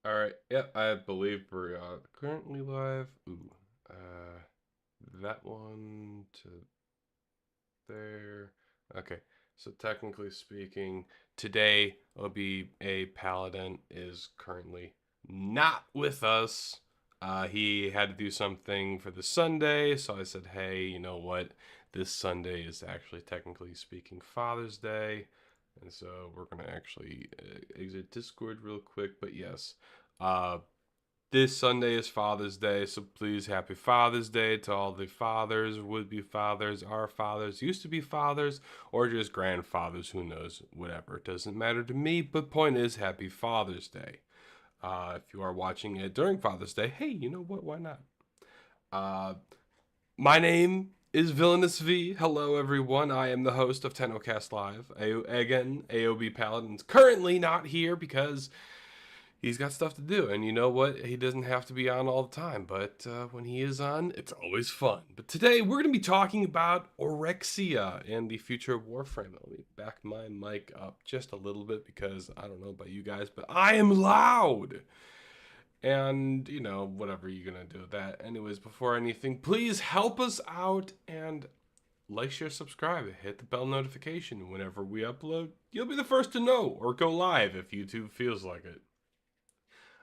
All right. Yeah, I believe we're currently live. That one to there. Okay. So technically speaking, today OBA Paladin is currently not with us. He had to do something for the Sunday, so I said, "Hey, you know what? This Sunday is actually technically speaking Father's Day." And so we're gonna actually exit Discord real quick. But yes, uh, this Sunday is Father's Day, so please happy Father's Day to all the fathers, would-be fathers, our fathers, used to be fathers, or just grandfathers, who knows, whatever. It doesn't matter to me, but point is, happy Father's Day. If you are watching it during Father's Day, hey, you know what, why not? Uh, my name is Villainous V. Hello, everyone. I am the host of Tenno Live. Again, AOB Paladin's currently not here because he's got stuff to do. And you know what? He doesn't have to be on all the time, but when he is on, it's always fun. But today we're going to be talking about Orxia and the future of Warframe. Let me back my mic up just a little bit because I don't know about you guys, but I am loud. And, you know, whatever you're going to do with that. Anyways, before anything, please help us out and like, share, subscribe, hit the bell notification. Whenever we upload, you'll be the first to know or go live if YouTube feels like it.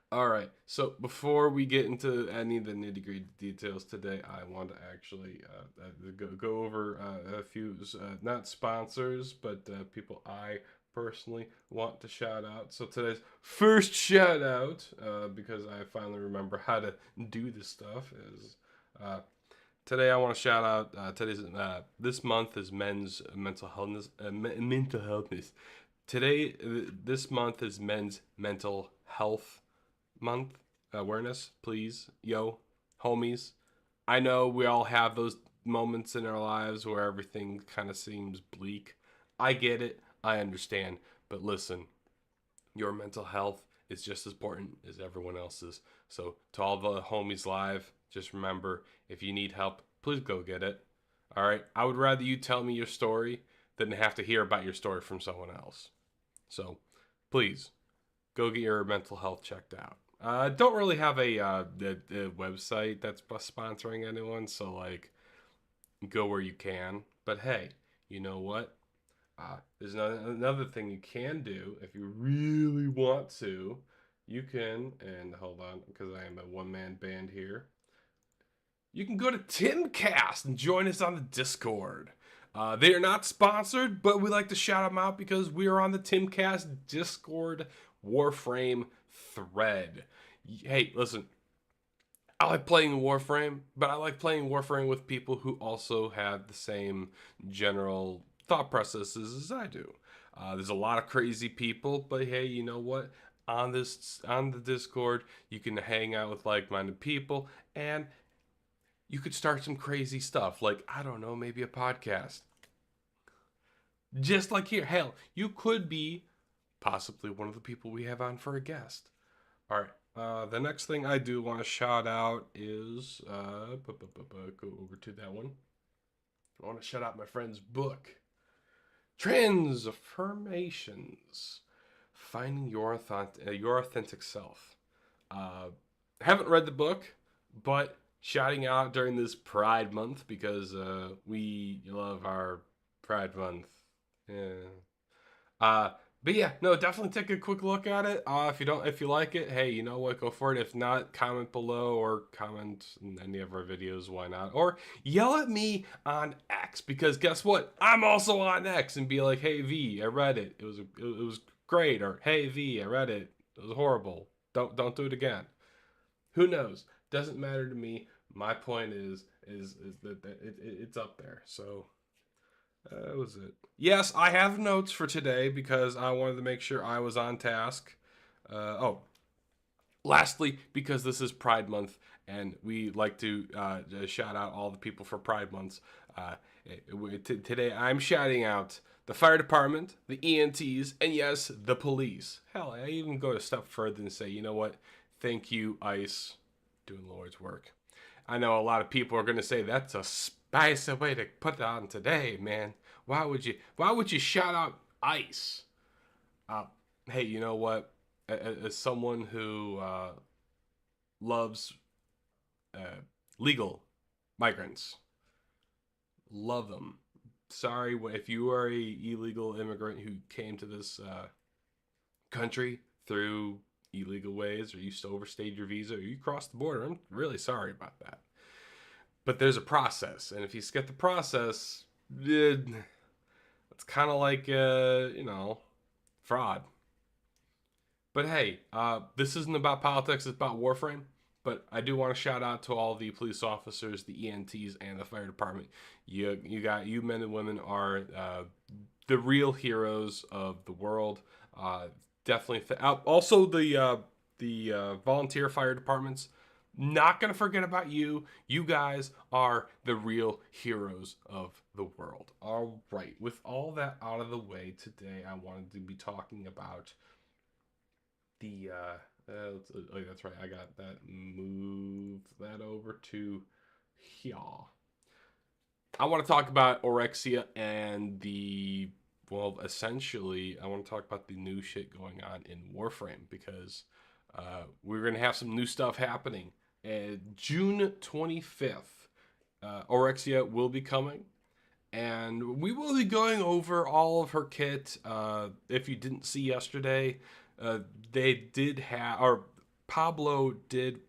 All right. So before we get into any of the nitty gritty details today, I want to actually go over a few, not sponsors, but people I personally want to shout out. So today's first shout out, because I finally remember how to do this stuff, is today I want to shout out this month is Men's Mental Healthness. Mental Healthness. Today, this month is Men's Mental Health Month awareness, please, yo, homies. I know we all have those moments in our lives where everything kind of seems bleak. I get it, I understand, but listen, your mental health is just as important as everyone else's. So, to all the homies live, just remember if you need help, please go get it. All right, I would rather you tell me your story than have to hear about your story from someone else. So, please go get your mental health checked out. Don't really have a website that's sponsoring anyone, so like go where you can. But hey, you know what? There's another thing you can do if you really want to. You can, and hold on, because I am a one-man band here. You can go to Timcast and join us on the Discord. They are not sponsored, but we like to shout them out because we are on the Timcast Discord Warframe thread. Hey, listen, I like playing Warframe, but I like playing Warframe with people who also have the same general thought processes as I do. There's a lot of crazy people, but hey, you know what? On the Discord, you can hang out with like-minded people, and you could start some crazy stuff, like I don't know, maybe a podcast. Just like here, hell, you could be possibly one of the people we have on for a guest. All right. The next thing I do want to shout out is go over to that one. I want to shout out my friend's book, Transformations: Finding Your Authentic Self. Uh, haven't read the book, but shouting out during this Pride Month because we love our Pride Month. Yeah. Uh, but yeah, no, definitely take a quick look at it. If you like it, hey, you know what, go for it. If not, comment below or comment in any of our videos. Why not? Or yell at me on X because guess what? I'm also on X and be like, hey V, I read it. It was great. Or hey V, I read it. It was horrible. Don't do it again. Who knows? Doesn't matter to me. My point is that it's up there. So that was it. Yes, I have notes for today because I wanted to make sure I was on task. Lastly, because this is Pride Month and we like to shout out all the people for Pride Months, uh, today I'm shouting out the fire department, the ENTs, and yes, the police. Hell, I even go a step further and say, you know what? Thank you, ICE, doing Lord's work. I know a lot of people are going to say that's a spicy way to put it on today, man. Why would you shout out ICE? Uh, hey, you know what? as someone who loves legal migrants, love them. Sorry if you are a illegal immigrant who came to this country through illegal ways, or you still overstayed your visa, or you crossed the border. I'm really sorry about that. But there's a process, and if you skip the process, it's kind of like fraud. But hey, this isn't about politics; it's about Warframe. But I do want to shout out to all the police officers, the ENTs, and the fire department. You men and women are the real heroes of the world. Uh, Definitely. Also, the volunteer fire departments. Not gonna forget about you. You guys are the real heroes of the world. All right. With all that out of the way, today I wanted to be talking about the. Oh, that's right. I got that. Move that over to here. I want to talk about Orexia and essentially, I want to talk about the new shit going on in Warframe because we're going to have some new stuff happening. June 25th, Orexia will be coming, and we will be going over all of her kit. If you didn't see yesterday, uh, they did have, or Pablo did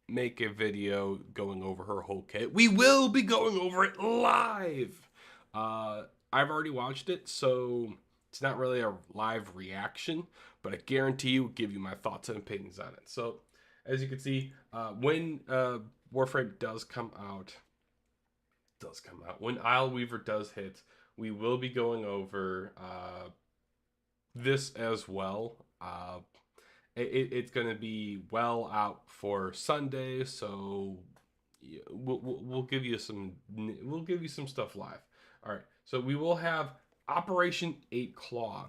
make a video going over her whole kit. We will be going over it live. Uh, I've already watched it, so it's not really a live reaction, but I guarantee you will give you my thoughts and opinions on it. So, as you can see, when Warframe when Isle Weaver does hit, we will be going over this as well. It's going to be well out for Sunday, so yeah, we'll give you some stuff live. All right, so we will have Operation Eight Claw.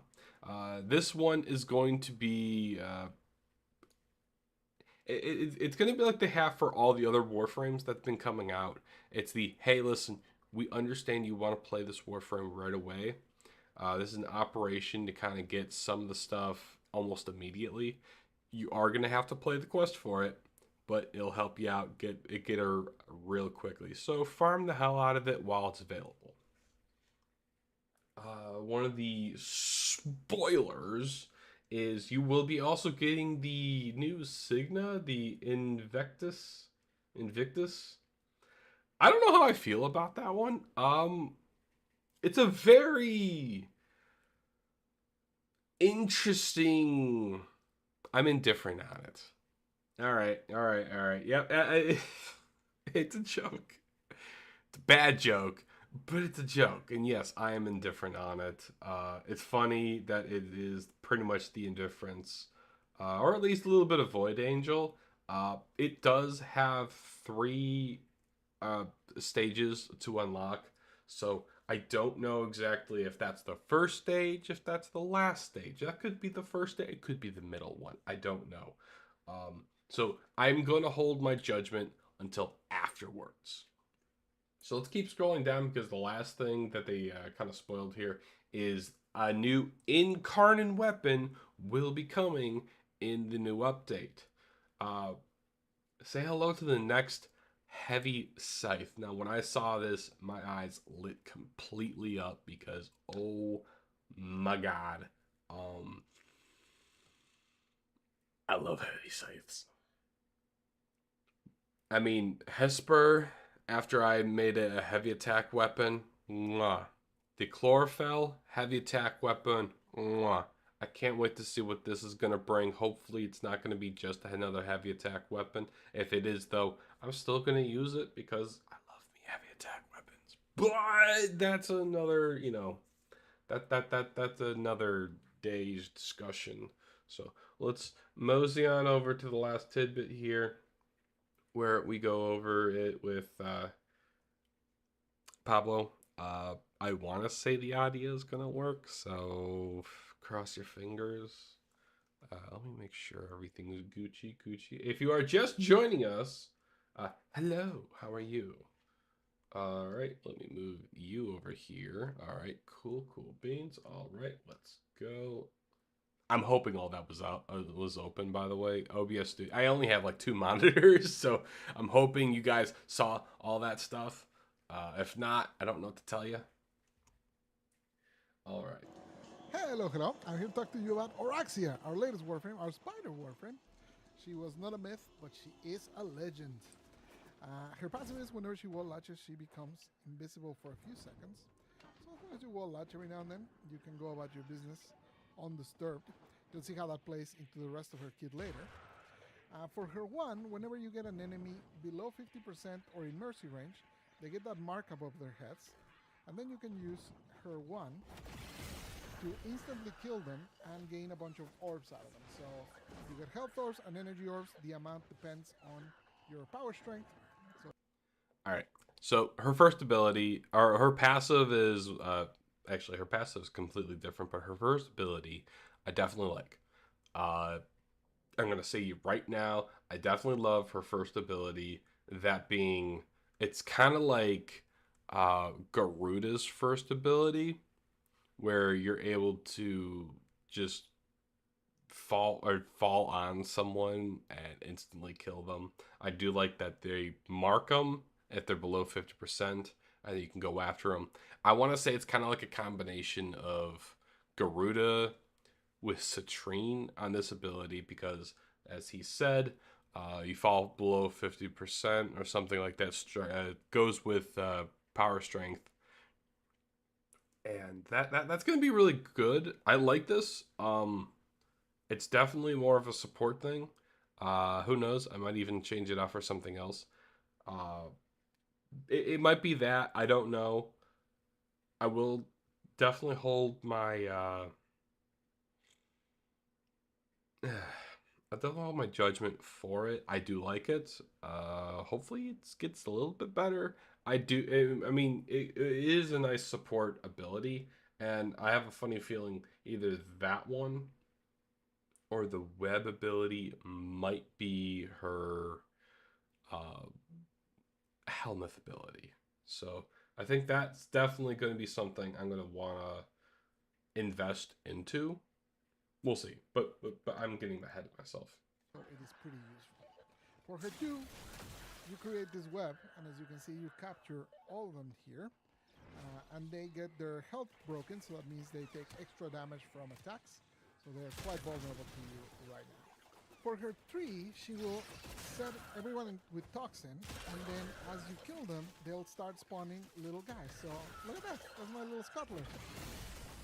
This one is going to be it's going to be like they have for all the other Warframes that's been coming out. It's the hey, listen, we understand you want to play this Warframe right away. This is an operation to kind of get some of the stuff almost immediately. You are going to have to play the quest for it, but it'll help you out get her real quickly. So farm the hell out of it while it's available. One of the spoilers is you will be also getting the new Signa, the Invictus. I don't know how I feel about that one. It's a very interesting. I'm indifferent on it. All right, all right, all right. Yep, it's a joke. It's a bad joke, but it's a joke. And yes, I am indifferent on it. It's funny that it is pretty much the indifference, or at least a little bit of Void Angel. It does have three uh, stages to unlock, so I don't know exactly if that's the first stage, if that's the last stage. That could be the first stage. It could be the middle one. I don't know. So I'm going to hold my judgment until afterwards. So let's keep scrolling down because the last thing that they kind of spoiled here is a new incarnate weapon will be coming in the new update. Uh, Say hello to the next heavy scythe. Now, when I saw this, my eyes lit completely up because oh my god, um, I love heavy scythes. I mean, Hesper, after I made it a heavy attack weapon, mwah. The Chlorophyll, heavy attack weapon, mwah. I can't wait to see what this is going to bring. Hopefully, it's not going to be just another heavy attack weapon. If it is, though, I'm still going to use it because I love me heavy attack weapons. But that's another, that's another day's discussion. So let's mosey on over to the last tidbit here where we go over it with Pablo. I want to say the audio is going to work, so cross your fingers. Let me make sure everything is Gucci. If you are just joining us, hello, how are you? All right, let me move you over here. All right, cool beans. All right, let's go. I'm hoping all that was open. By the way, OBS. I only have like 2 monitors, so I'm hoping you guys saw all that stuff. If not, I don't know what to tell you. All right. Hello, hello. I'm here to talk to you about Orxia, our latest Warframe, our spider Warframe. She was not a myth, but she is a legend. Her passive is whenever she wall latches, she becomes invisible for a few seconds. So as long as you wall latch every now and then, you can go about your business undisturbed. You'll see how that plays into the rest of her kit later. For her one, whenever you get an enemy below 50% or in mercy range, they get that mark above their heads, and then you can use her one to instantly kill them and gain a bunch of orbs out of them. So you get health orbs and energy orbs. The amount depends on your power strength. So All right. So her first ability, or her passive is actually her passive is completely different, but her first ability, I definitely like. Uh, I'm gonna say you right now, I definitely love her first ability. That being, it's kind of like Garuda's first ability, where you're able to just fall on someone and instantly kill them. I do like that they mark them if they're below 50%, and you can go after them. I want to say it's kind of like a combination of Garuda with Citrine on this ability because, as he said, you fall below 50% or something like that. Goes with power strength, and that's going to be really good. I like this. It's definitely more of a support thing. Who knows? I might even change it out for something else. Uh, it might be that. I don't know. I will definitely hold my. I definitely hold my judgment for it. I do like it. Hopefully, it gets a little bit better. I do. I mean, it is a nice support ability, and I have a funny feeling either that one or the web ability might be her uh, Helmuth ability. So I think that's definitely going to be something I'm going to want to invest into. We'll see, but I'm getting ahead of myself. it is pretty useful. For her two, you create this web, and as you can see, you capture all of them here. And they get their health broken, so that means they take extra damage from attacks. So they're quite vulnerable to you right now. For her tree, she will set everyone with toxin, and then as you kill them, they'll start spawning little guys. So look at that. That's my little scuttler.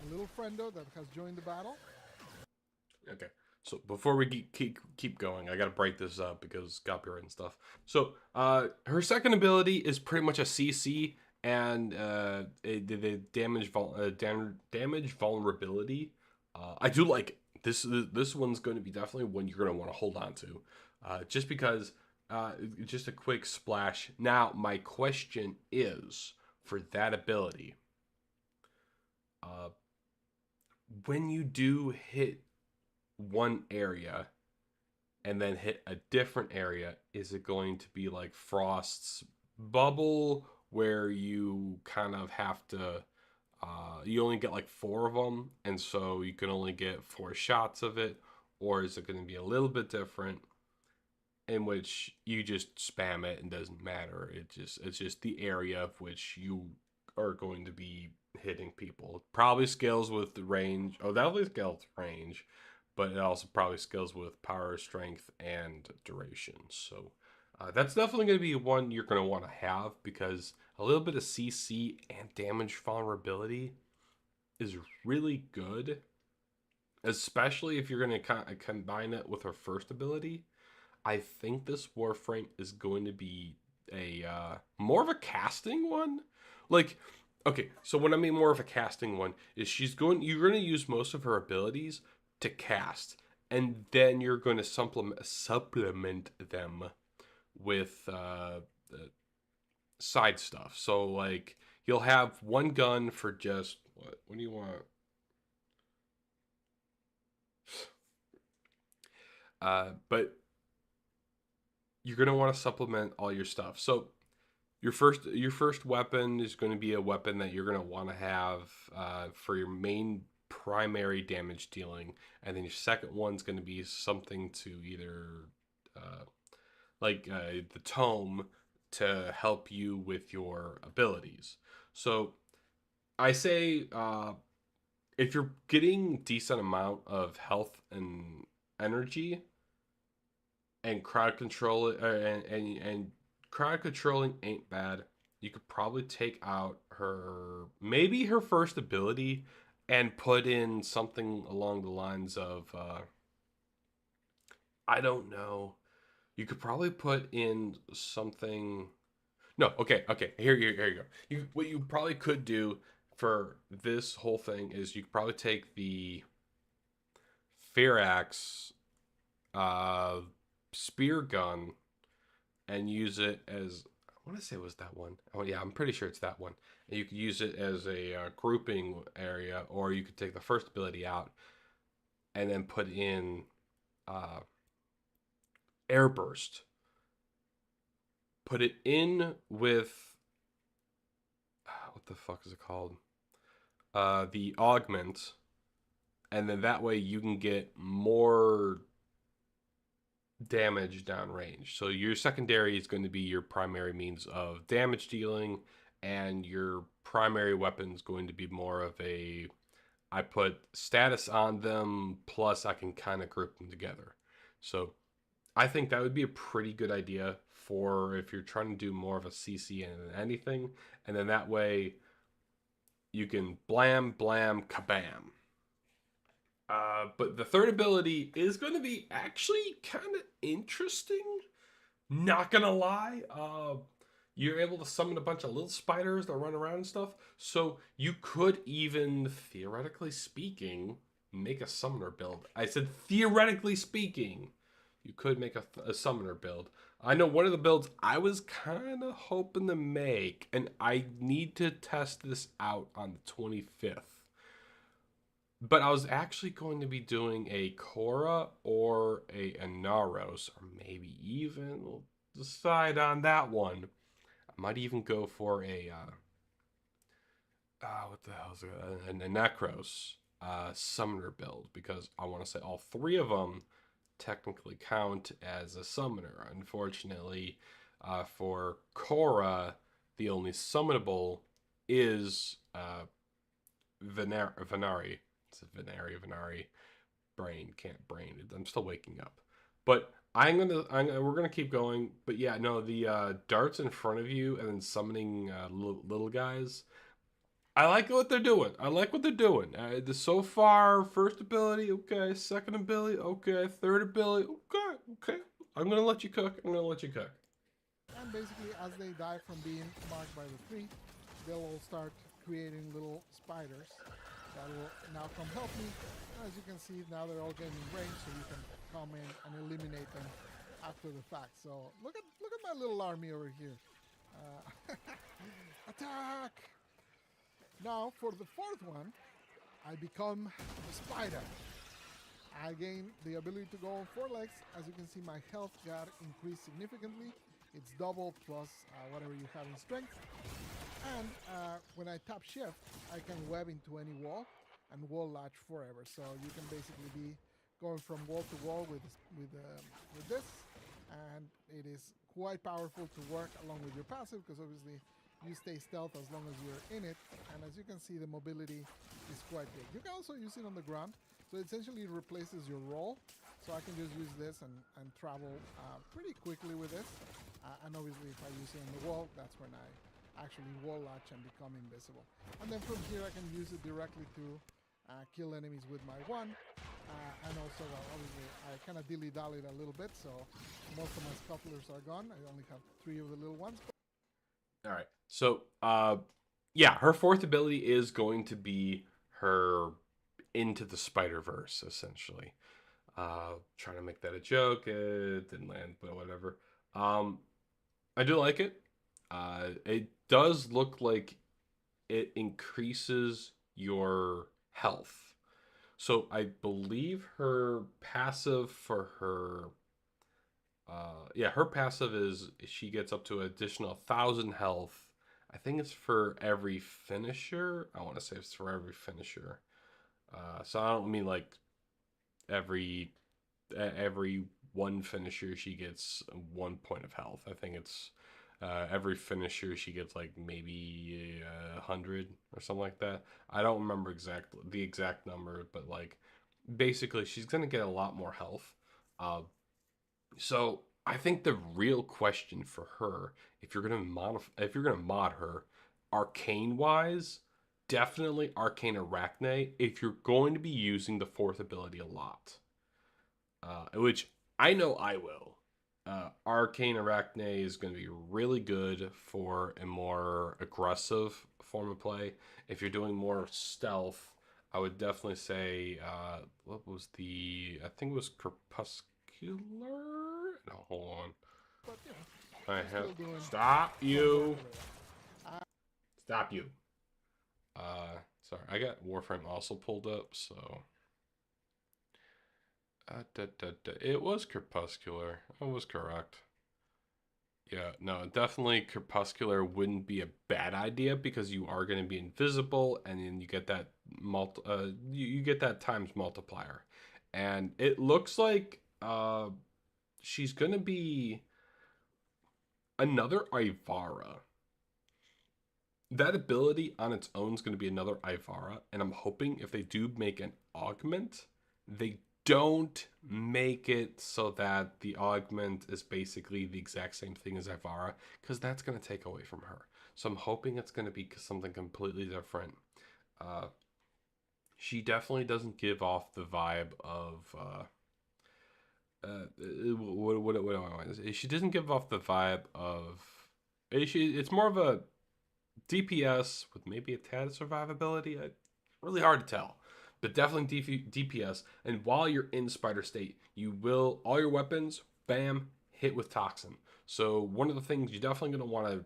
A little friendo that has joined the battle. Okay. So before we keep going, I gotta break this up because copyright and stuff. So her second ability is pretty much a CC and the damage vulnerability. I do like it. This one's going to be definitely one you're going to want to hold on to, just because. Just a quick splash. Now my question is for that ability. Uh, when you do hit one area and then hit a different area, is it going to be like Frost's bubble where you kind of have to you only get like 4 of them and so you can only get 4 shots of it, or is it going to be a little bit different in which you just spam it and doesn't matter, it's just the area of which you are going to be hitting people? Probably scales with the range. Oh, definitely scales with range, but it also probably scales with power, strength, and duration. So that's definitely going to be one you're going to want to have because a little bit of CC and damage vulnerability is really good, especially if you're going to combine it with her first ability. I think this Warframe is going to be a more of a casting one. Like, okay, so what I mean more of a casting one is you're going to use most of her abilities to cast, and then you're going to supplement them with side stuff. So like you'll have one gun for just what do you want? But you're going to want to supplement all your stuff. So your first weapon is going to be a weapon that you're going to want to have for your main primary damage dealing, and then your second one's going to be something to either uh, the tome to help you with your abilities. So I say if you're getting decent amount of health and energy and crowd control and crowd controlling ain't bad. You could probably take out her maybe her first ability and put in something along the lines of I don't know. You could probably put in something. No, okay. Here you go. What you probably could do for this whole thing is you could probably take the Firax uh, spear gun and use it as I want to say it was that one. Oh yeah, I'm pretty sure it's that one. And you could use it as a grouping area, or you could take the first ability out and then put in uh, airburst. Put it in with what the fuck is it called? The augment, and then that way you can get more damage downrange. So your secondary is going to be your primary means of damage dealing, and your primary weapon is going to be more of a I put status on them, plus I can kind of group them together. So I think that would be a pretty good idea for if you're trying to do more of a CC than anything. And then that way you can blam, blam, kabam. But the third ability is going to be actually kind of interesting. Not gonna lie. You're able to summon a bunch of little spiders that run around and stuff. So you could even, theoretically speaking, make a summoner build. I said theoretically speaking, you could make a summoner build. I know one of the builds I was kind of hoping to make, and I need to test this out on the 25th. But I was actually going to be doing a Korra or a Inaros, or maybe even we'll decide on that one. I might even go for a what the hell is it? A Necros summoner build because I want to say all three of them technically count as a summoner. Unfortunately, for Korra, the only summonable is Venari. It's a Venari. Brain can't brain. I'm still waking up, but we're gonna keep going. But yeah, no, the darts in front of you and then summoning little guys. I like what they're doing. I like what they're doing. So far, first ability, okay. Second ability, okay. Third ability, okay. I'm gonna let you cook. I'm gonna let you cook. And basically, as they die from being marked by the tree, they'll all start creating little spiders that will now come help me. And as you can see, now they're all getting in range, so you can come in and eliminate them after the fact. So look at my little army over here. Attack! Now for the fourth one, I become a spider. I gain the ability to go on four legs. As you can see, my health got increased significantly. It's double plus whatever you have in strength. And when I tap shift, I can web into any wall and wall latch forever. So you can basically be going from wall to wall with this, and it is quite powerful to work along with your passive because obviously you stay stealth as long as you're in it. And as you can see, the mobility is quite big. You can also use it on the ground. So essentially it replaces your roll. So I can just use this and travel pretty quickly with this. And obviously if I use it on the wall, that's when I actually wall latch and become invisible. And then from here I can use it directly to kill enemies with my one. And also, well, obviously I kind of dilly-dallied a little bit, so most of my scufflers are gone. I only have 3 of the little ones. All right. So, yeah, her fourth ability is going to be her into the Spider Verse, essentially. Trying to make that a joke, it didn't land, but whatever. I do like it. It does look like it increases your health. So I believe her passive for her her passive is she gets up to an additional 1,000 health. I think it's for every finisher. I want to say it's for every finisher. So I don't mean like every every one finisher she gets 1 point of health. I think it's every finisher she gets like maybe 100 or something like that. I don't remember the exact number, but like basically she's gonna get a lot more health. Uh, so I think the real question for her, if you're gonna mod her, arcane wise, definitely arcane arachne. If you're going to be using the fourth ability a lot, which I know I will. Arcane Arachne is going to be really good for a more aggressive form of play. If you're doing more stealth, I would definitely say, what was I think it was Crepuscular? No, hold on. But you know, I she's have. still doing Stop some work you. over there. Stop you. Sorry, I got Warframe also pulled up, so. It was Crepuscular. I was correct. Yeah, no, definitely Crepuscular wouldn't be a bad idea because you are going to be invisible, and then you get that you get that times multiplier, and it looks like she's going to be another Ivara. That ability on its own is going to be another Ivara, and I'm hoping if they do make an augment, they don't make it so that the augment is basically the exact same thing as Ivara, because that's going to take away from her. So I'm hoping it's going to be something completely different. Uh, she definitely doesn't give off the vibe of what do I want? She doesn't give off the vibe of. It's more of a DPS with maybe a tad of survivability. Really hard to tell, but definitely DPS. And while you're in spider state, you will all your weapons, bam, hit with toxin. So one of the things you're definitely going to want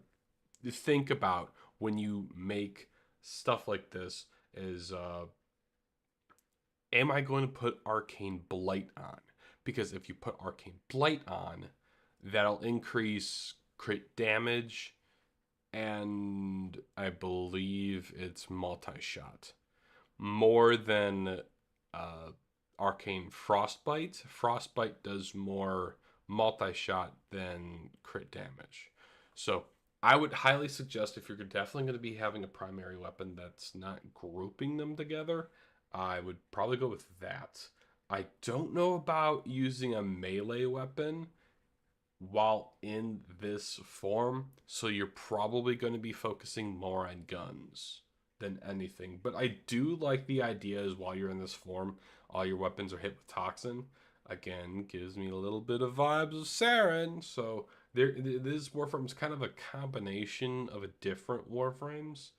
to think about when you make stuff like this is, am I going to put arcane blight on? Because if you put arcane blight on, that'll increase crit damage, and I believe it's multi-shot more than uh, arcane frostbite. Frostbite does more multi-shot than crit damage. So I would highly suggest, if you're definitely going to be having a primary weapon that's not grouping them together, I would probably go with that. I don't know about using a melee weapon while in this form, so you're probably going to be focusing more on guns than anything. But I do like the idea is while you're in this form, all your weapons are hit with toxin. Again, gives me a little bit of vibes of Saren. So this Warframe is kind of a combination of a different Warframes,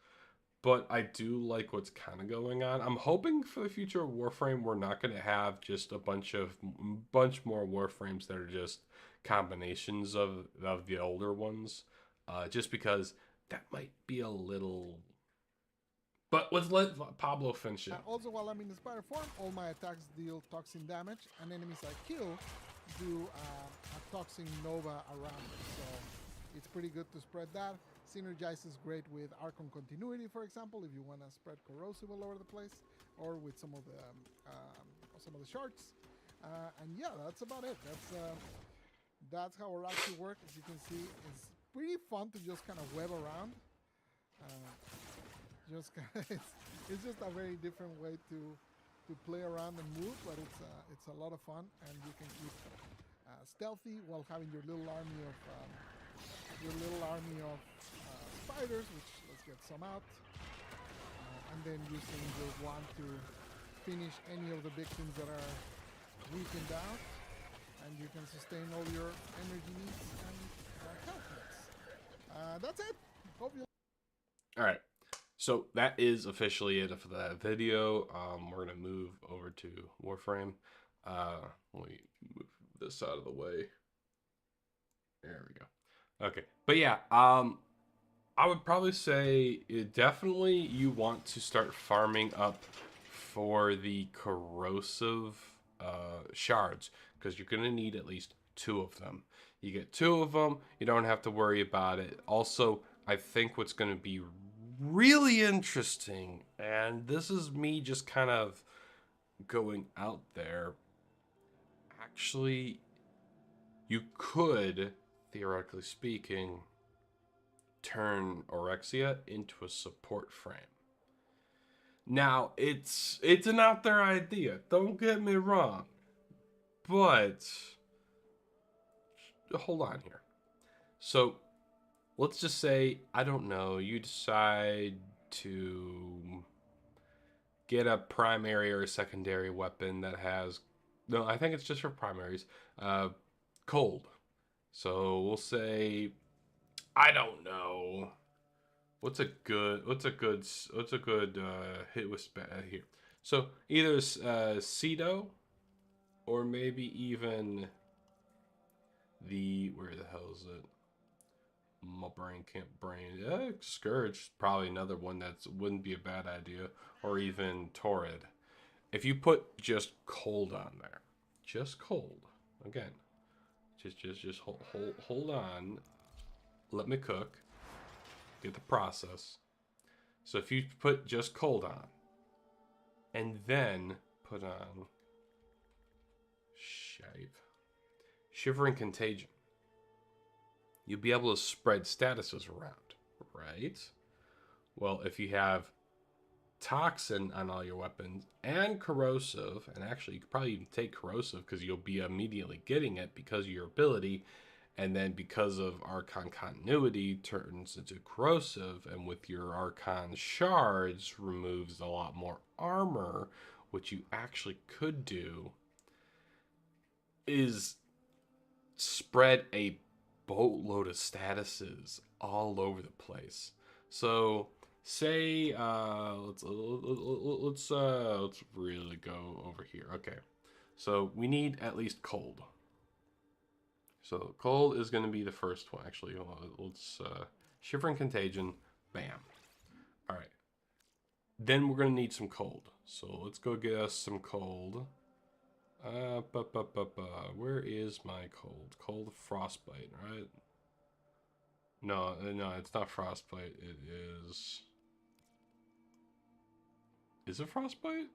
but I do like what's kind of going on. I'm hoping for the future of Warframe we're not going to have just a bunch more Warframes that are just combinations of the older ones, just because that might be a little. But let's let Pablo finish it. Also, while I'm in the spider form, all my attacks deal toxin damage, and enemies I kill do a toxin nova around it. So it's pretty good to spread that. Synergizes great with Archon Continuity, for example, if you want to spread corrosive all over the place, or with some of the shards. And yeah, that's about it. That's how Orxia works. As you can see, it's pretty fun to just kind of web around. Uh, just it's just a very different way to play around and move, but it's a lot of fun, and you can keep stealthy while having your little army of spiders. Which let's get some out, and then using your wand to finish any of the victims that are weakened out, and you can sustain all your energy needs and health needs. That's it. Hope you. All right. So that is officially it for that video. We're gonna move over to Warframe. Let me move this out of the way. There we go. Okay, but yeah, I would probably say definitely you want to start farming up for the corrosive shards, because you're gonna need at least 2 of them. You get 2 of them, you don't have to worry about it. Also, I think what's gonna be really interesting, and this is me just kind of going out there, actually, you could, theoretically speaking, turn Orexia into a support frame. Now, it's an out there idea. Don't get me wrong, but hold on here. So let's just say, I don't know, you decide to get a primary or a secondary weapon that has, no, I think it's just for primaries, uh, cold. So we'll say, I don't know, what's a good hit with here. So either Cedo or maybe even where the hell is it? My brain can't brain. Scourge, probably another one that wouldn't be a bad idea, or even Torrid. If you put just cold on there, just cold. Again, just hold on. Let me cook. Get the process. So if you put just cold on, and then put on Shivering Contagion, you'll be able to spread statuses around, right? Well, if you have Toxin on all your weapons and Corrosive, and actually you could probably even take Corrosive because you'll be immediately getting it because of your ability, and then because of Archon continuity turns into Corrosive, and with your Archon shards removes a lot more armor. What you actually could do is spread a boatload of statuses all over the place. So say let's really go over here. Okay, so we need at least cold. So cold is going to be the first one. Actually, let's Shivering Contagion. Bam. All right. Then we're going to need some cold. So let's go get us some cold. Where is my cold? Cold Frostbite, right? No, it's not Frostbite. It is. Is it Frostbite?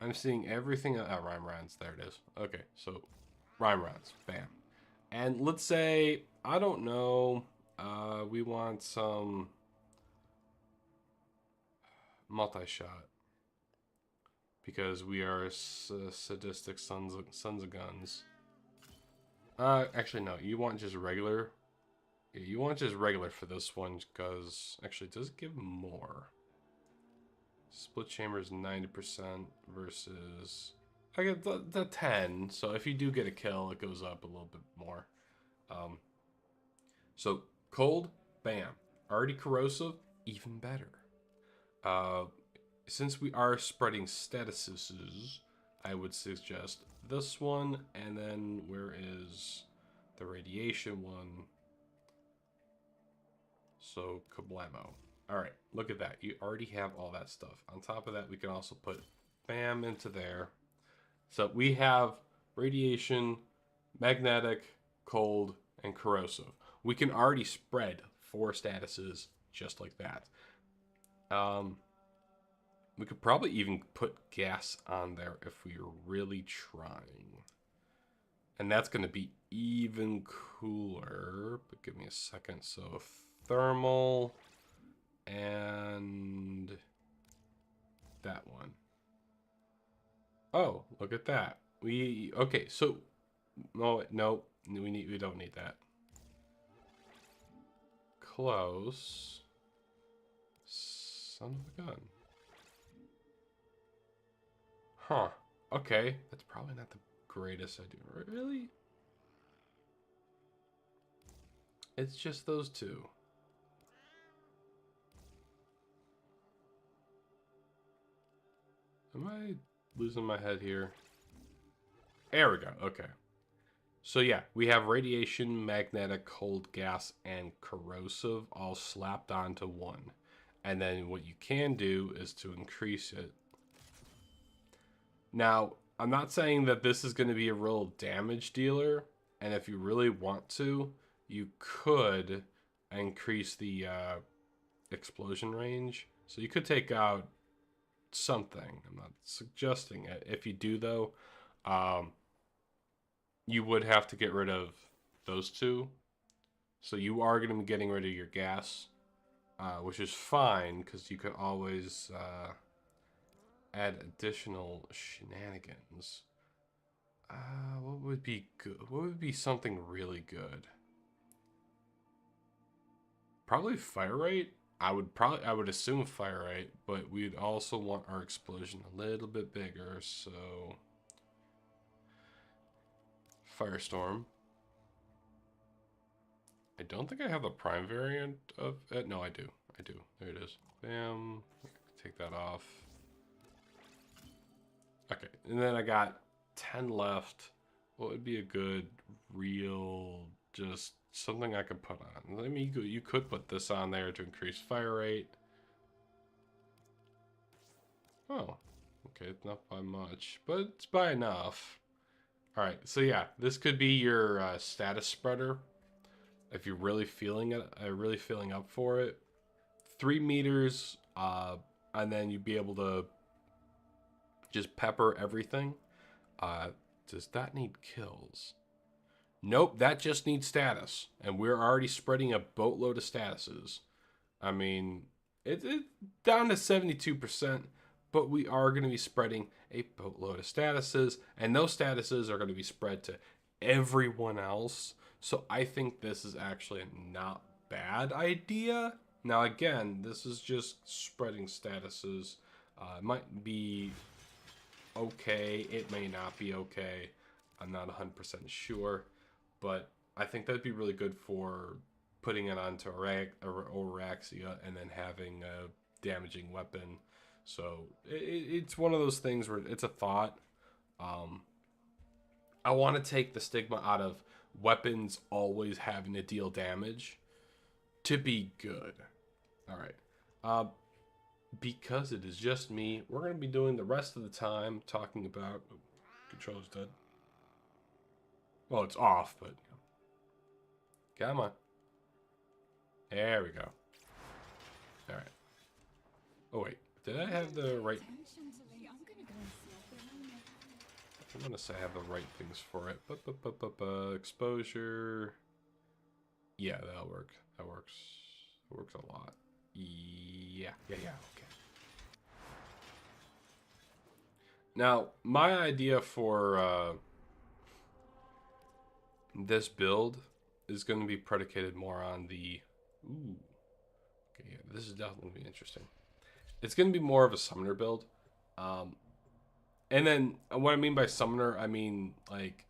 I'm seeing everything. Rhyme Rounds. There it is. Okay, so Rhyme Rounds. Bam. And let's say, I don't know, we want some multi-shot. Because we are sadistic sons of guns. Actually, no. You want just regular. Yeah, you want just regular for this one, because actually, does it give more? Split chamber is 90% versus. I get the 10. So if you do get a kill, it goes up a little bit more. So cold, bam. Already corrosive, even better. Since we are spreading statuses, I would suggest this one, and then where is the radiation one? So Kablamo. Alright, look at that. You already have all that stuff. On top of that, we can also put bam into there. So we have radiation, magnetic, cold, and corrosive. We can already spread 4 statuses just like that. We could probably even put gas on there if we were really trying. And that's going to be even cooler. But give me a second. So thermal and that one. Oh, look at that. Okay, so no, we don't need that. Close. Son of a gun. Huh. Okay, that's probably not the greatest idea. Really? It's just those two. Am I losing my head here? There we go. Okay. So yeah, we have radiation, magnetic, cold, gas, and corrosive all slapped onto one. And then what you can do is to increase it. Now, I'm not saying that this is going to be a real damage dealer. And if you really want to, you could increase the explosion range. So you could take out something. I'm not suggesting it. If you do, though, you would have to get rid of those two. So you are going to be getting rid of your gas, which is fine because you could always add additional shenanigans. What would be good? What would be something really good? Probably fire rate. I would assume fire rate, but we'd also want our explosion a little bit bigger, so firestorm. I don't think I have the prime variant of it. No, I do. I do. There it is. Bam. Take that off. Okay, and then I got 10 left. What would be a good real just something I could put on? I mean, you could put this on there to increase fire rate. Oh, okay, it's not by much, but it's by enough. All right, so yeah, this could be your status spreader if you're really feeling it, really feeling up for it. 3 meters, and then you'd be able to just pepper everything. Does that need kills? Nope, that just needs status. And we're already spreading a boatload of statuses. I mean, it's down to 72%, but we are going to be spreading a boatload of statuses. And those statuses are going to be spread to everyone else. So I think this is actually a not bad idea. Now, again, this is just spreading statuses. It might be okay. It may not be okay. I'm not 100% sure. But I think that'd be really good for putting it onto Orxia and then having a damaging weapon. So it's one of those things where it's a thought. I want to take the stigma out of weapons always having to deal damage to be good. All right. Because it is just me, we're going to be doing the rest of the time talking about... Oh, controller's dead. Well, it's off, but... Come on. There we go. Alright. Oh, wait. Did I have the right... I'm going to say I have the right things for it. Exposure... Yeah, that'll work. That works. It works a lot. Yeah. Okay. Now, my idea for... this build is going to be predicated more on the... Ooh. Okay, yeah, this is definitely going to be interesting. It's going to be more of a summoner build. And then, what I mean by summoner, I mean, like,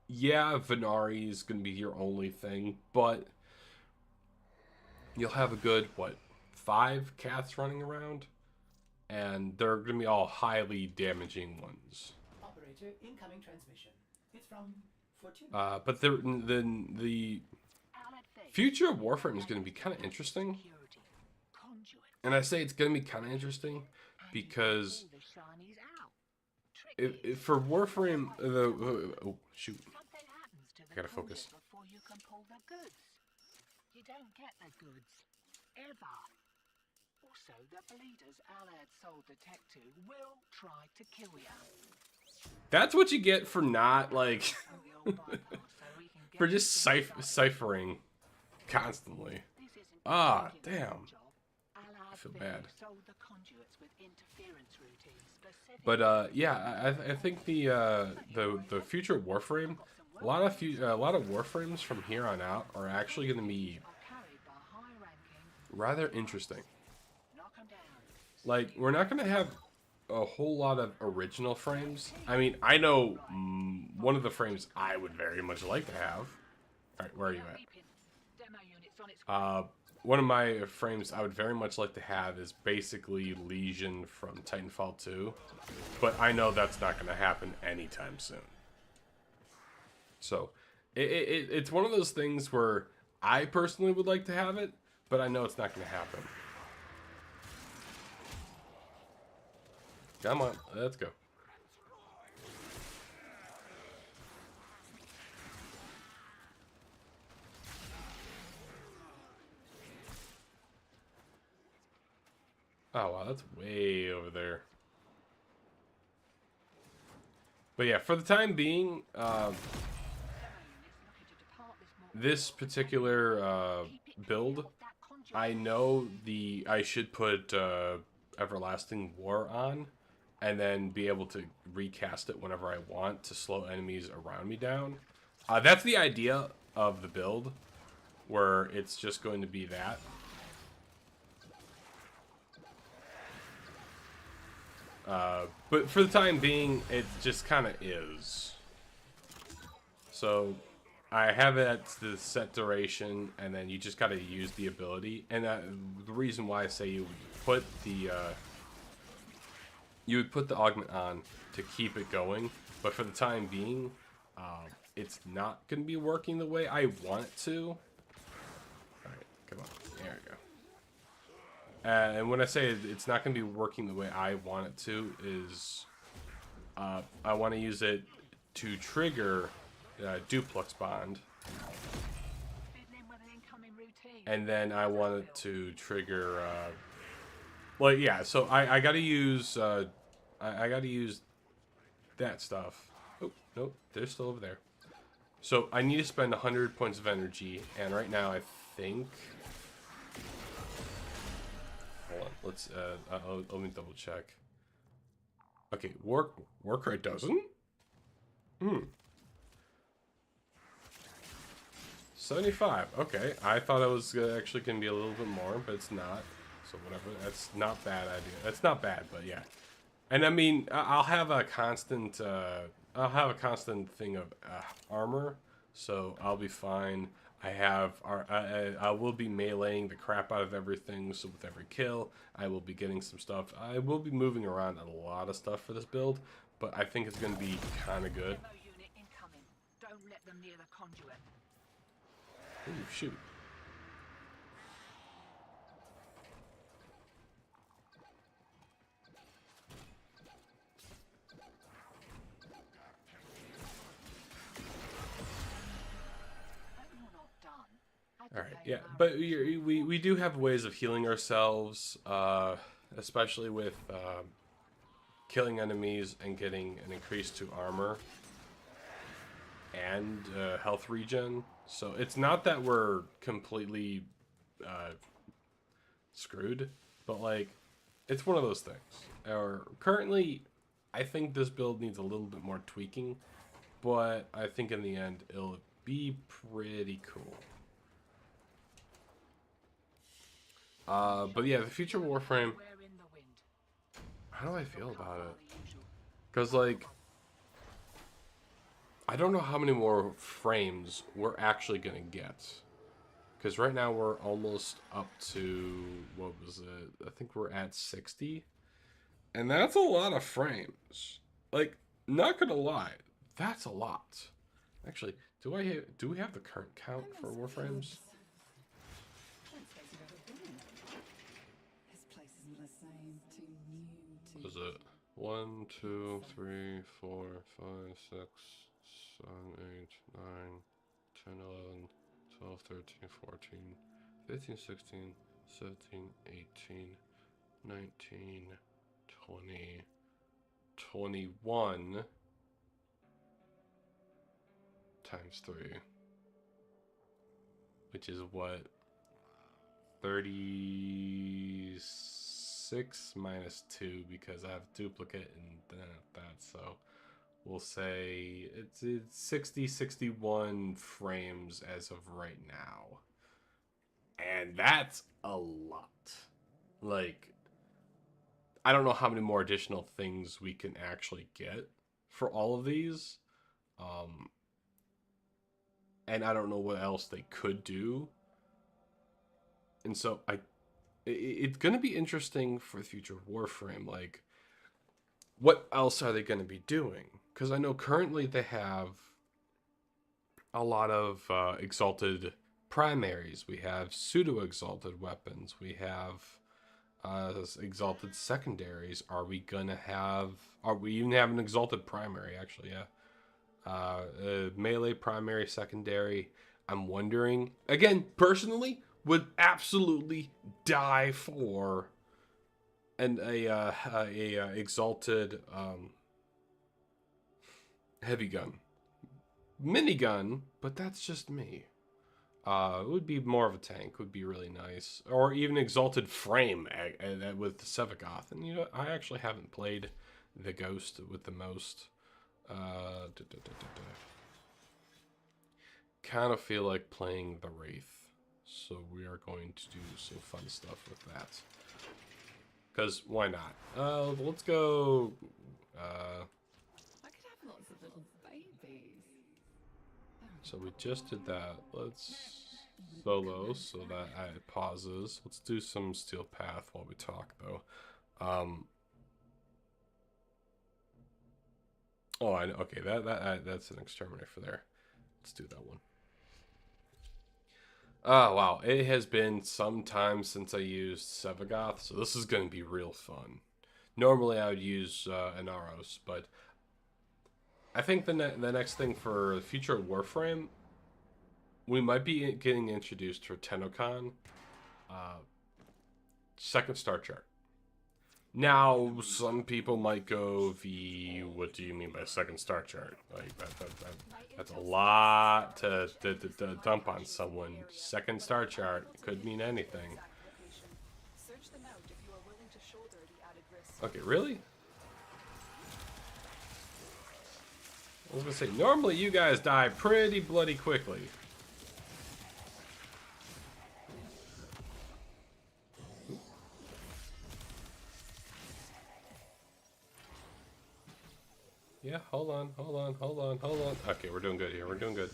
yeah, Venari is going to be your only thing, but you'll have a good, 5 cats running around? And they're going to be all highly damaging ones. Operator, incoming transmission. It's from... But the future of Warframe is going to be kind of interesting. And I say it's going to be kind of interesting because for Warframe, oh shoot, I gotta focus. You don't get the goods ever. Also, the bleeders Alad sold the tech to will try to kill you. That's what you get for not, like, for just ciphering constantly. Ah, damn. I feel bad. But, yeah, I think the future Warframe, a lot of Warframes from here on out are actually going to be rather interesting. Like, we're not going to have a whole lot of original frames. I mean, I know one of the frames I would very much like to have. Alright, where are you at? One of my frames I would very much like to have is basically Legion from Titanfall 2. But I know that's not going to happen anytime soon. So, it's one of those things where I personally would like to have it, but I know it's not going to happen. Come on, let's go. Oh, wow, that's way over there. But yeah, for the time being, this particular build, I know I should put Everlasting War on, and then be able to recast it whenever I want to slow enemies around me down. That's the idea of the build, where it's just going to be that. But for the time being, it just kind of is. So I have it at the set duration, and then you just got to use the ability. And the reason why I say you would put the augment on to keep it going, but for the time being, it's not going to be working the way I want it to. All right, come on, there we go. And when I say it's not going to be working the way I want it to, is I want to use it to trigger duplex bond, and then I want it to trigger. Well, yeah. So I got to use I got to use that stuff. Oh nope, they're still over there. So I need to spend 100 points of energy, and right now I think. Hold on, let's let me double check. Okay, work rate doesn't. 75. Okay, I thought it was actually gonna be a little bit more, but it's not. So whatever. That's not bad idea. That's not bad, but yeah. And I mean, I'll have a constant. Thing of armor, so I'll be fine. I will be meleeing the crap out of everything, so with every kill, I will be getting some stuff. I will be moving around a lot of stuff for this build, but I think it's going to be kind of good. Don't let them near the conduit. Ooh, shoot. All right, yeah, but we do have ways of healing ourselves, especially with killing enemies and getting an increase to armor and health regen. So it's not that we're completely screwed, but like it's one of those things. Currently, I think this build needs a little bit more tweaking, but I think in the end it'll be pretty cool. But yeah, the future Warframe, how do I feel about it? Because, like, I don't know how many more frames we're actually going to get. Because right now we're almost up to, what was it? I think we're at 60. And that's a lot of frames. Like, not going to lie, that's a lot. Actually, do we have the current count for Warframes? Is it 1, 2, 3, 4, 5, 6, 7, 8, 9, 10, 11, 12, 13, 14, 15, 16, 17, 18, 19, 20, 21 times 3, which is what, 36 minus 2, because I have duplicate and that, so we'll say it's 61 frames as of right now. And that's a lot. Like, I don't know how many more additional things we can actually get for all of these. And I don't know what else they could do. And so it's going to be interesting for the future Warframe. Like, what else are they going to be doing? Because I know currently they have a lot of exalted primaries. We have pseudo-exalted weapons. We have exalted secondaries. Are we even have an exalted primary, actually? Yeah. Melee primary, secondary. I'm wondering, again, personally, would absolutely die for a exalted heavy gun. Minigun, but that's just me. It would be more of a tank. Would be really nice, or even exalted frame with the Sevagoth. And you know, I actually haven't played the Ghost with the most. Kind of feel like playing the Wraith, so we are going to do some fun stuff with that. Cause why not? Let's go. I could have lots of little babies. So we just did that. Let's solo so that it pauses. Let's do some Steel Path while we talk, though. Oh, I know. Okay, that's an exterminator for there. Let's do that one. Oh, wow. It has been some time since I used Sevagoth, so this is going to be real fun. Normally, I would use Inaros, but I think the next thing for the future of Warframe, we might be getting introduced for TennoCon, second star chart. Now, some people might go, what do you mean by second star chart? Like, that's a lot to dump on someone. Second star chart could mean anything. Okay, really? I was gonna say, normally you guys die pretty bloody quickly. Yeah, hold on. Okay, we're doing good here. We're doing good.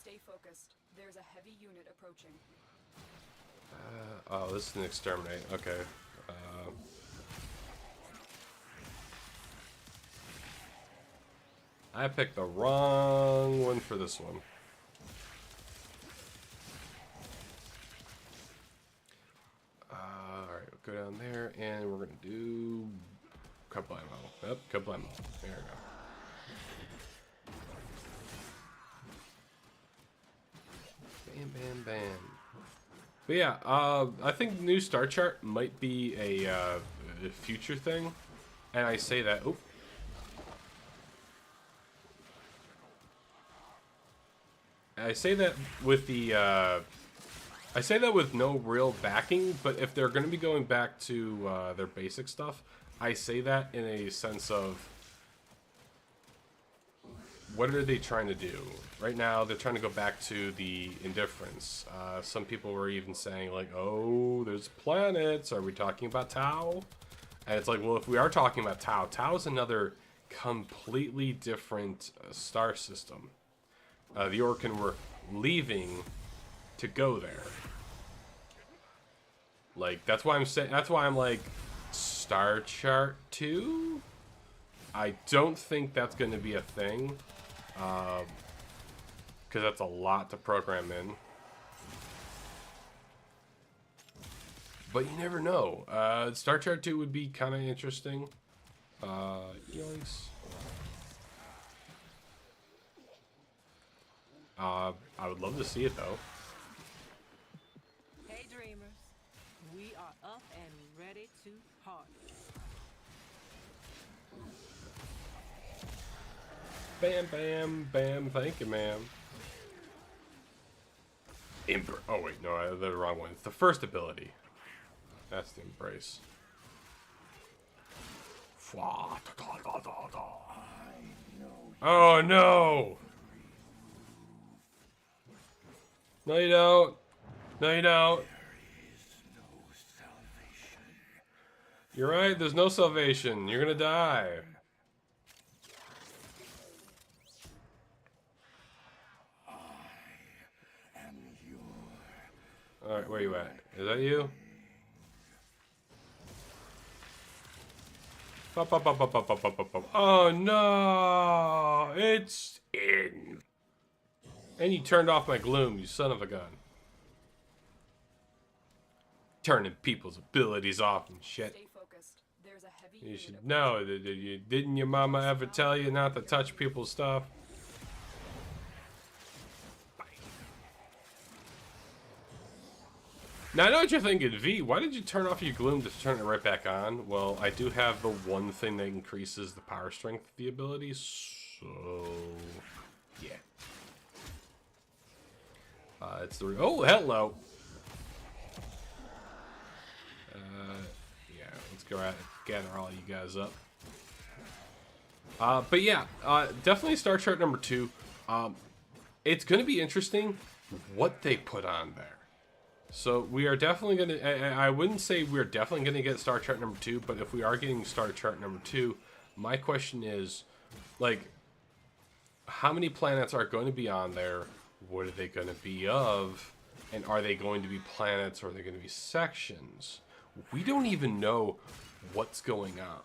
Stay focused. There's a heavy unit approaching. Oh, this is an exterminate. Okay. I picked the wrong one for this one. Alright, we'll go down there and we're gonna do couple ammo. Yep, couple ammo. There we go. Bam, bam, bam. But yeah, I think the new star chart might be a future thing, and I say that. Oh, I say that with the. I say that with no real backing, but if they're going to be going back to their basic stuff, I say that in a sense of what are they trying to do? Right now, they're trying to go back to the indifference. Some people were even saying, like, oh, there's planets. Are we talking about Tau? And it's like, well, if we are talking about Tau, Tau is another completely different star system. The Orkin were leaving to go there. Like, that's why I'm saying, that's why I'm like, Star Chart 2? I don't think that's going to be a thing. Because that's a lot to program in. But you never know. Star Chart 2 would be kind of interesting. Yoinks. I would love to see it though. Hey dreamers, we are up and ready to party. Bam, bam, bam. Thank you, ma'am. Oh wait, no, I did the wrong one. It's the first ability. That's the embrace. Oh no! No, you don't. No, you don't. You're right, there's no salvation. You're gonna die. Alright, where you at? Is that you? Pop, pop, pop, pop, pop, pop, pop, pop, pop. Oh no! It's in. And you turned off my gloom, you son of a gun. Turning people's abilities off and shit. Stay focused. There's a heavy You should know. Didn't your mama ever tell you not to touch people's stuff? Now I know what you're thinking, V, why did you turn off your gloom to turn it right back on? Well, I do have the one thing that increases the power strength of the ability, so yeah. It's the oh hello. Yeah, let's go out and gather all you guys up. But yeah, definitely Star Trek number 2. It's going to be interesting what they put on there. So we are definitely going to, I wouldn't say we're definitely going to get Star Trek number 2, but if we are getting Star Trek number 2, my question is, like, how many planets are going to be on there? What are they going to be of? And are they going to be planets or are they going to be sections? We don't even know what's going on.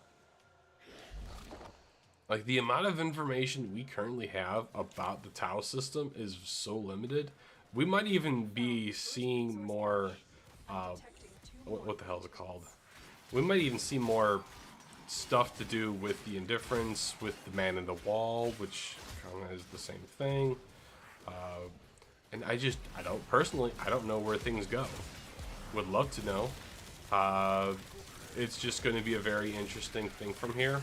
Like, the amount of information we currently have about the Tau system is so limited. We might even be seeing more, what the hell is it called? We might even see more stuff to do with the Indifference, with the Man in the Wall, which kind of is the same thing. And I don't know where things go. Would love to know. It's just going to be a very interesting thing from here.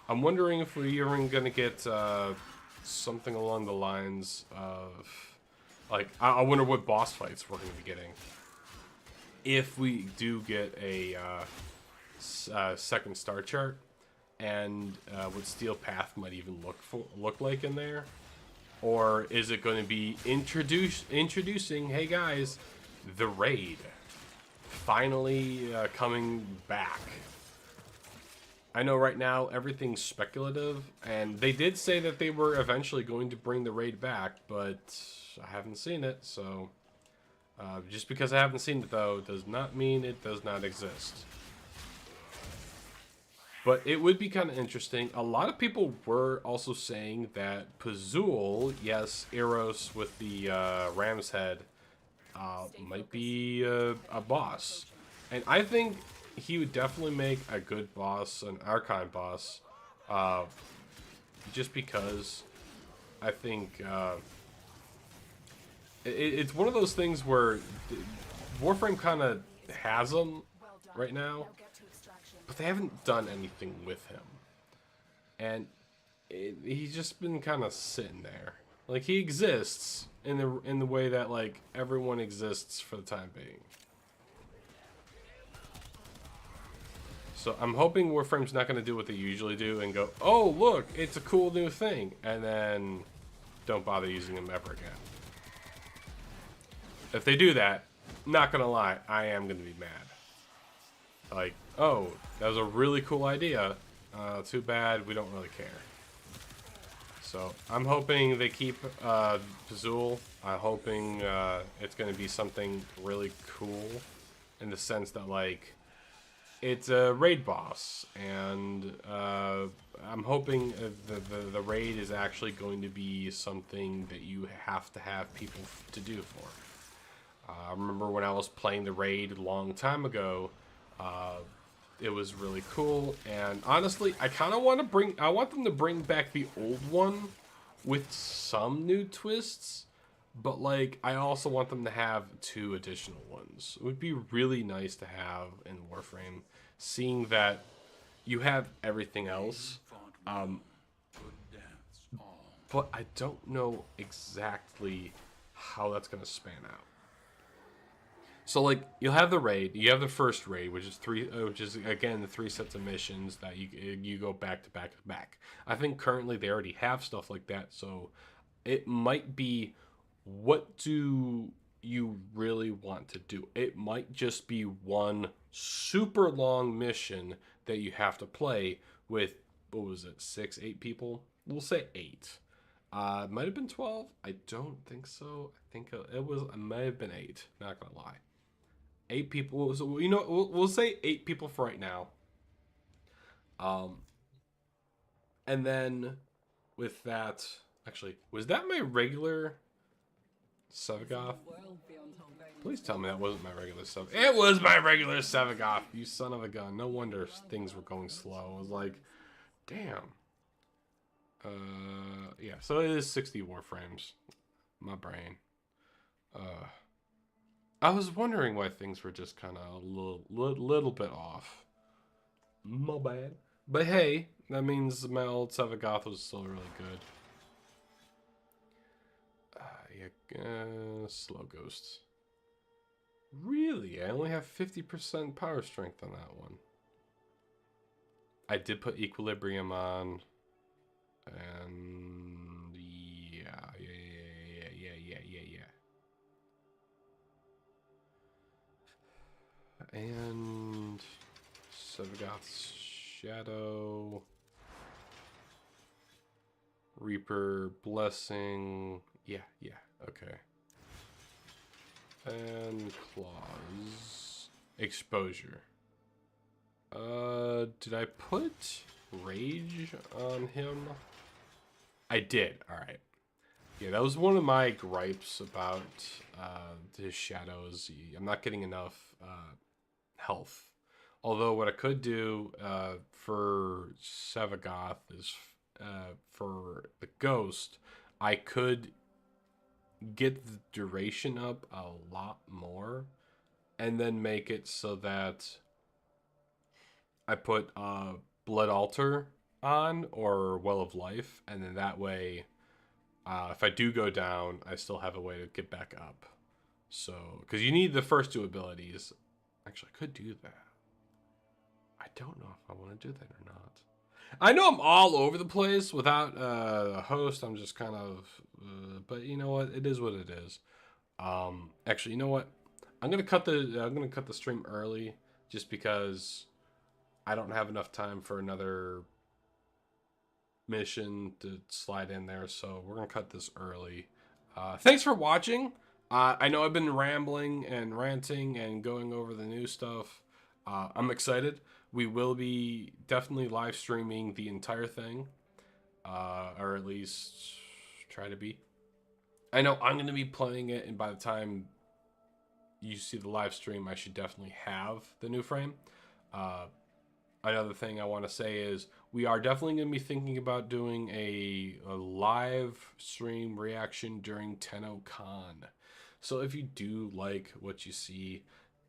I'm wondering if we're even going to get something along the lines of, like, I wonder what boss fights we're going to be getting. If we do get a second star chart, and what Steel Path might even look like in there. Or is it going to be introducing, hey guys, the raid finally coming back? I know right now everything's speculative, and they did say that they were eventually going to bring the raid back, but I haven't seen it, so just because I haven't seen it though does not mean it does not exist. But it would be kind of interesting. A lot of people were also saying that Pazul, yes, Eros with the ram's head, might be a boss. And I think he would definitely make a good boss, an Archon boss, just because I think it's one of those things where Warframe kind of has him right now, but they haven't done anything with him. And he's just been kind of sitting there. Like, he exists in the way that, like, everyone exists for the time being. So I'm hoping Warframe's not going to do what they usually do and go, oh, look, it's a cool new thing, and then don't bother using them ever again. If they do that, not going to lie, I am going to be mad. Like, oh, that was a really cool idea. Too bad, we don't really care. So I'm hoping they keep Pazul. I'm hoping it's going to be something really cool in the sense that, like, it's a raid boss, and I'm hoping the raid is actually going to be something that you have to have people to do for. I remember when I was playing the raid a long time ago, it was really cool, and honestly, I kind of want them to bring back the old one with some new twists, but, like, I also want them to have 2 additional ones. It would be really nice to have in Warframe, seeing that you have everything else, but I don't know exactly how that's going to span out. So, like, you'll have the raid, you have the first raid, which is again the 3 sets of missions that you go back to back to back. I think currently they already have stuff like that, so it might be, what do you really want to do? It might just be one super long mission that you have to play with, what was it, 6, 8 people? We'll say 8. It might have been 12. I don't think so. I think it might have been 8. Not gonna lie. 8 people. So, you know, we'll say 8 people for right now. And then with that, actually, was that my regular Sevagoth? Please tell me that wasn't my regular Sevagoth. It was my regular Sevagoth, you son of a gun. No wonder things were going slow. I was like, damn. Yeah, so it is 60 Warframes. My brain. I was wondering why things were just kind of a little bit off. My bad. But hey, that means my old Sevagoth was still really good. Slow ghosts. Really? I only have 50% power strength on that one. I did put equilibrium on. And yeah. And Sevagoth's Shadow. Reaper Blessing. Yeah, okay. And Claws. Exposure. Did I put Rage on him? I did, alright. Yeah, that was one of my gripes about his shadows. I'm not getting enough health. Although what I could do for Sevagoth is for the ghost, I could get the duration up a lot more and then make it so that I put Blood Altar on or Well of Life, and then that way if I do go down, I still have a way to get back up. So, because you need the first two abilities. Actually, I could do that. I don't know if I want to do that or not. I know I'm all over the place without a host. I'm just kind of, but you know what? It is what it is. Actually, you know what? I'm gonna cut the stream early just because I don't have enough time for another mission to slide in there. So we're gonna cut this early. Thanks for watching. I know I've been rambling and ranting and going over the new stuff. I'm excited. We will be definitely live streaming the entire thing, or at least try to be. I know I'm going to be playing it, and by the time you see the live stream, I should definitely have the new frame. Another thing I want to say is we are definitely going to be thinking about doing a live stream reaction during Tenno Con. So if you do like what you see,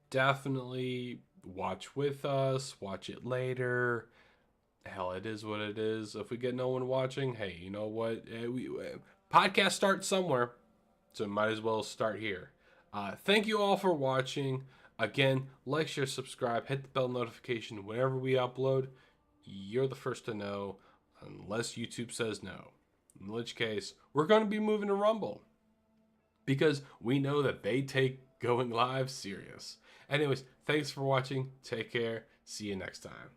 definitely watch with us, watch it later. Hell, it is what it is. If we get no one watching, hey, you know what? Podcast starts somewhere, so might as well start here. Thank you all for watching. Again, like, share, subscribe, hit the bell notification whenever we upload. You're the first to know, unless YouTube says no. In which case, we're going to be moving to Rumble, because we know that they take going live serious. Anyways, thanks for watching. Take care. See you next time.